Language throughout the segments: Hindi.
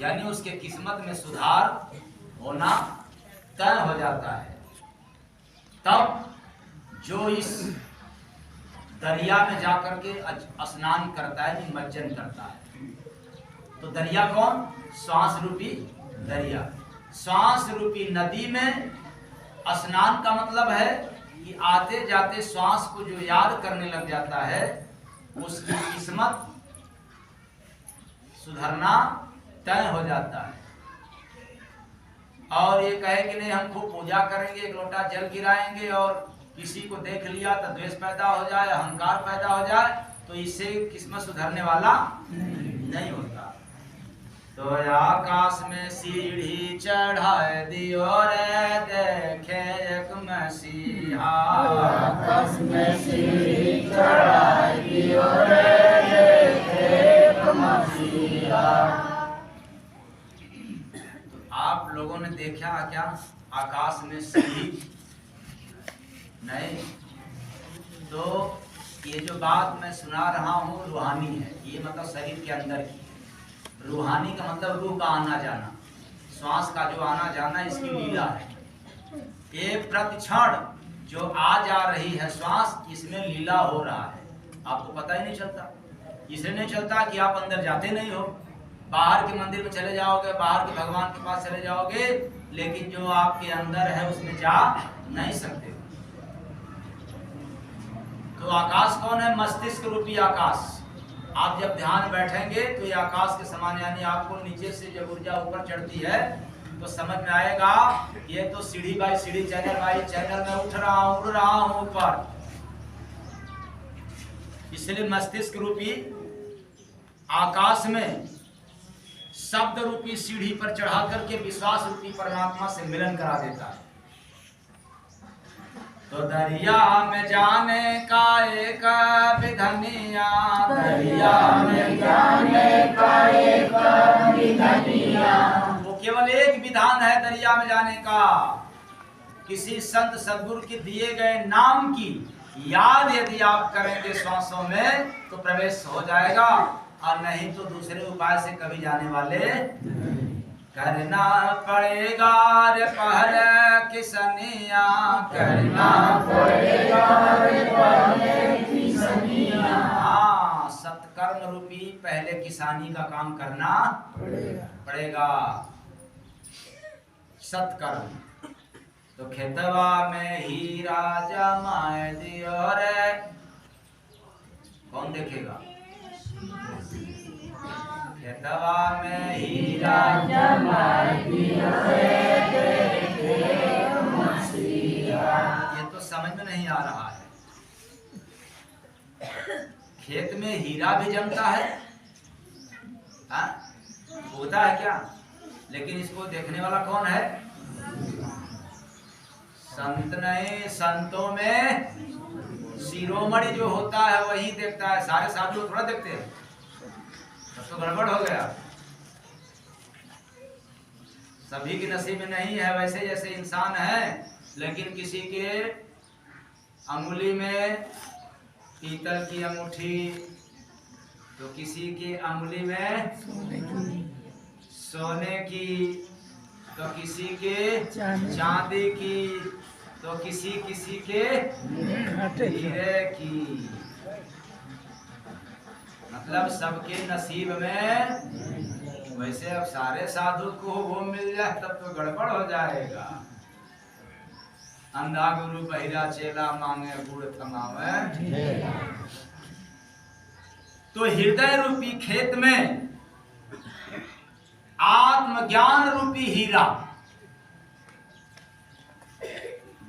यानी उसके किस्मत में सुधार होना तय हो जाता है। तब जो इस दरिया में जाकर के स्नान करता है, निमज्जन करता है, तो दरिया कौन? श्वास रूपी दरिया। श्वास रूपी नदी में स्नान का मतलब है कि आते जाते श्वास को जो याद करने लग जाता है उसकी किस्मत सुधरना तय हो जाता है। और ये कहे कि नहीं हम खूब पूजा करेंगे, एक लोटा जल गिराएंगे और किसी को देख लिया तो द्वेष पैदा हो जाए, अहंकार पैदा हो जाए, तो इससे किस्मत सुधरने वाला नहीं होता। तो आकाश में सीढ़ी चढ़ाए दियो रे देखे एक मसीहा। आकाश में सीढ़ी चढ़ाए दियो रे देखे एक मसीहा। तो आप लोगों ने देखा क्या आकाश में सीढ़ी? नहीं। तो ये जो बात मैं सुना रहा हूँ रूहानी है, ये मतलब शरीर के अंदर की। रूहानी का मतलब रूह का आना जाना, श्वास का जो आना जाना, इसकी लीला है। ये प्रतिक्षण जो आ जा रही है श्वास, इसमें लीला हो रहा है, आपको पता ही नहीं चलता। इसलिए नहीं चलता कि आप अंदर जाते नहीं हो, बाहर के मंदिर में चले जाओगे, बाहर के भगवान के पास चले जाओगे, लेकिन जो आपके अंदर है उसमें जा नहीं सकते। तो आकाश कौन है? मस्तिष्क रूपी आकाश। आप जब ध्यान बैठेंगे तो ये आकाश के समान, यानी आपको नीचे से जब ऊर्जा ऊपर चढ़ती है तो समझ में आएगा ये तो सीढ़ी बाई सीढ़ी, चैनल बाई चैनल में उठ रहा हूँ, उड़ रहा हूँ ऊपर। इसलिए मस्तिष्क रूपी आकाश में शब्द रूपी सीढ़ी पर चढ़ा करके विश्वास रूपी परमात्मा से मिलन करा देता है। तो दरिया में जाने का एक विधनिया, दरिया में जाने का एक विधनिया। वो केवल एक विधान है दरिया में जाने का। किसी संत सद्गुरु के दिए गए नाम की याद यदि आप करेंगे श्वासों में तो प्रवेश हो जाएगा, और नहीं तो दूसरे उपाय से कभी जाने वाले। करना पड़ेगा रे पहले किसनिया, करना पड़ेगा रे पहले किसनिया। हाँ, सत्कर्म रूपी पहले किसानी का काम करना पड़ेगा। सत्कर्म। तो खेतवा में हीरा जमाए दियो रे, कौन देखेगा? खेतवा में हीरा जमाए दियो रे देखे मसीहा। ये तो समझ में नहीं आ रहा है। खेत में हीरा भी जमता है, होता है क्या? लेकिन इसको देखने वाला कौन है? संत नहीं। संतों में शिरोमणि जो होता है वही देखता है, सारे साधु थोड़ा देखते हैं। तो गड़बड़ हो गया। सभी के नसीब में नहीं है वैसे जैसे इंसान है, लेकिन किसी के अंगुली में पीतल की अंगूठी, तो किसी के अंगुली में सोने की, तो किसी के चांदी की, तो किसी के हीरे की। मतलब सबके नसीब में। वैसे अब सारे साधु को वो मिल जाए तब तो गड़बड़ हो जाएगा। अंधा गुरु बहिरा चेला मांगे गुड़ थमावे। तो हृदय रूपी खेत में आत्मज्ञान रूपी हीरा,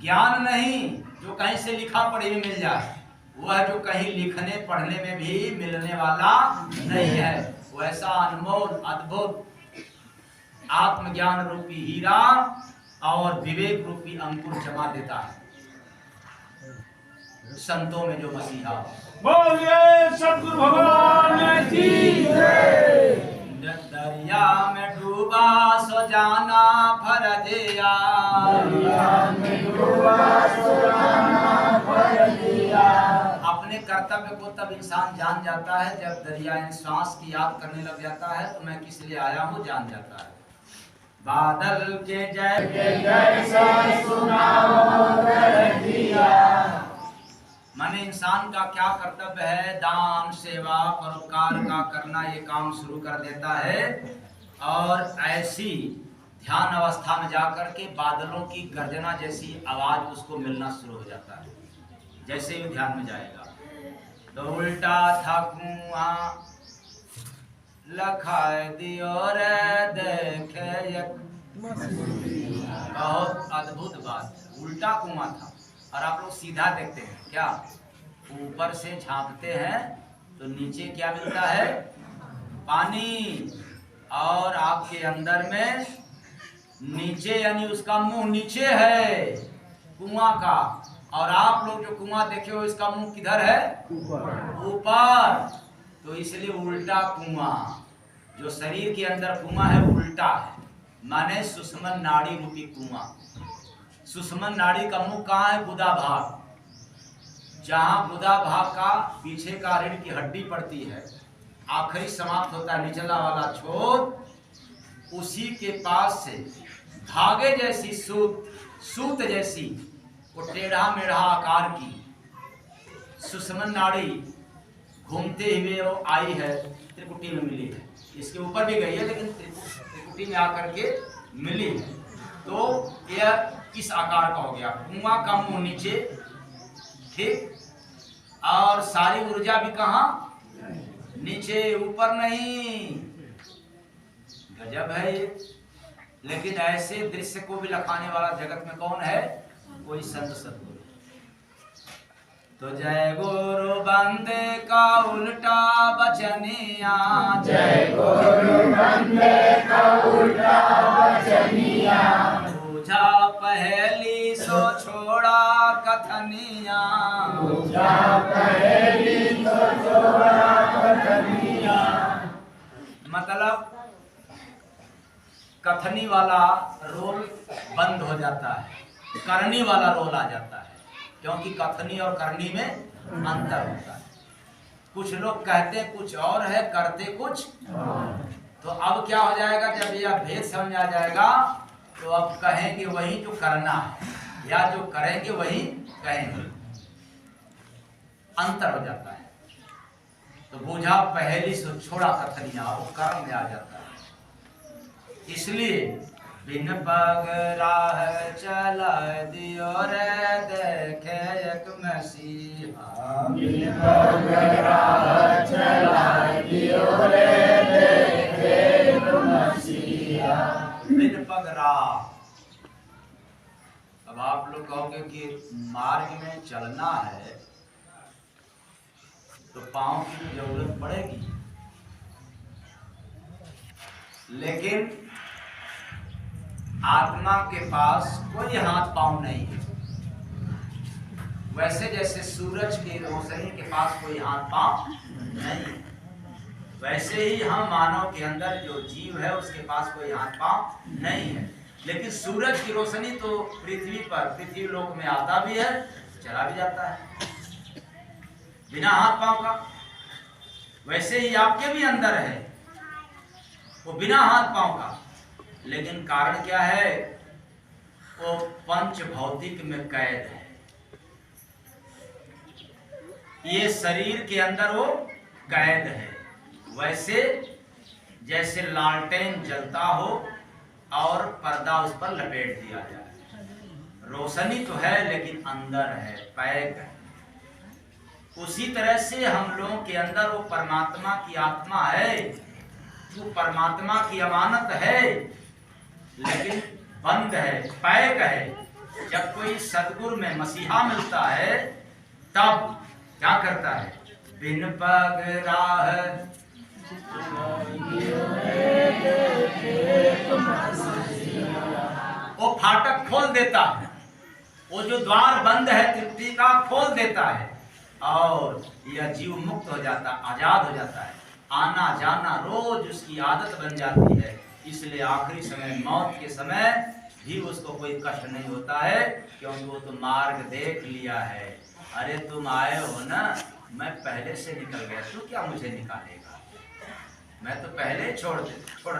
ज्ञान नहीं जो कहीं से लिखा पढ़े मिल जाए, वह जो कहीं लिखने पढ़ने में भी मिलने वाला नहीं है, वैसा अनमोल अद्भुत आत्मज्ञान रूपी हीरा और विवेक रूपी अंकुर जमा देता है संतों में जो मसीहा। बोलिए सतगुरु भगवान की जय। दरिया में डूबा सो जाना फरजिया, दरिया में डूबा सो जाना फरजिया। अपने कर्तव्य को तब इंसान जान जाता है जब दरियाए सांस की याद करने लग जाता है, तो मैं किस लिए आया हूँ जान जाता है। बादल के जैसा सुनाओ दिया। माने इंसान का क्या कर्तव्य है, दान सेवा परोपकार का करना, ये काम शुरू कर देता है और ऐसी ध्यान अवस्था में जाकर के बादलों की गर्जना जैसी आवाज उसको मिलना शुरू हो जाता है। जैसे ही ध्यान में जाएगा तो उल्टा था कुआं लखाए दियो रे देखे। बहुत अद्भुत बात, उल्टा कुआं था और आप लोग सीधा देखते हैं क्या, ऊपर से झांकते हैं तो नीचे क्या मिलता है, पानी, और आपके अंदर में नीचे यानी उसका मुंह नीचे है कुआं का, और आप लोग जो कुआं देखे हो इसका मुंह किधर है, ऊपर। तो इसलिए उल्टा कुआं, जो शरीर के अंदर कुआं है उल्टा है, माने सुषुम्ना नाड़ी रूपी कुआं। सुषुम्ना नाड़ी का मुंह कहाँ है, गुदा भाग, जहां गुदा भाग का पीछे का रीढ़ की हड्डी पड़ती है, आखिरी समाप्त होता है निचला वाला छोर, उसी के पास से धागे जैसी सूत जैसी वो टेढ़ा मेढ़ा आकार की सुषुम्ना नाड़ी घूमते हुए वो आई है, त्रिकुटी में मिली है। इसके ऊपर भी गई है लेकिन त्रिकुटी में आकर के मिली है। तो यह इस आकार का हो गया, कुआं का मुंह नीचे, ठीक, और सारी ऊर्जा भी कहाँ, नीचे, ऊपर नहीं। गजब है ये। लेकिन ऐसे दृश्य को भी लखाने वाला जगत में कौन है, कोई संत सदगुरु। तो जय गुरु बंदे का उल्टा बचनिया, जय गुरु बंदे का उल्टा बचनिया। पूजा पहली सो छोड़ा कथनिया, पूजा पहली सो छोड़ा कथनिया। मतलब कथनी वाला रोल बंद हो जाता है, करनी वाला रोल आ जाता है, क्योंकि कथनी और करनी में अंतर होता है। कुछ लोग कहते कुछ और है, करते कुछ। तो अब क्या हो जाएगा, जब यह भेद समझ आ जाएगा तो अब कहेंगे वही जो करना है, या जो करेंगे वही कहेंगे, अंतर हो जाता है। तो बूझा पहली सो छोड़ा कथनिया, वो कर्म में आ जाता है। इसलिए बिन पग राह चला दियो रे देखे एक मसीहा, बिन पग राह चला दियो रे देखे एक मसीहा। बिन पग राह। अब आप लोग कहोगे कि मार्ग में चलना है तो पांव की जरूरत पड़ेगी, लेकिन आत्मा के पास कोई हाथ पांव नहीं है। वैसे जैसे सूरज की रोशनी के पास कोई हाथ पांव नहीं है, वैसे ही हम मानव के अंदर जो जीव है उसके पास कोई हाथ पांव नहीं है। लेकिन सूरज की रोशनी तो पृथ्वी पर, पृथ्वी लोक में आता भी है, चला भी जाता है बिना हाथ पांव का। वैसे ही आपके भी अंदर है वो बिना हाथ पांव का, लेकिन कारण क्या है, वो पंच भौतिक में कैद है। ये शरीर के अंदर वो कैद है। वैसे जैसे लालटेन जलता हो और पर्दा उस पर लपेट दिया जाए, रोशनी तो है लेकिन अंदर है, पैक है। उसी तरह से हम लोगों के अंदर वो परमात्मा की आत्मा है, वो परमात्मा की अमानत है, लेकिन बंद है, पैक है। जब कोई सदगुरु में मसीहा मिलता है तब क्या करता है, बिन पग राह वो फाटक खोल देता है, वो जो द्वार बंद है तृप्ति का खोल देता है, और यह जीव मुक्त हो जाता, आजाद हो जाता है। आना जाना रोज उसकी आदत बन जाती है। इसलिए आखिरी समय, मौत के समय भी उसको कोई कष्ट नहीं होता है, क्योंकि वो तो मार्ग देख लिया है। अरे तुम आए हो ना, मैं पहले से निकल गया, तू क्या मुझे निकालेगा? मैं तो पहले छोड़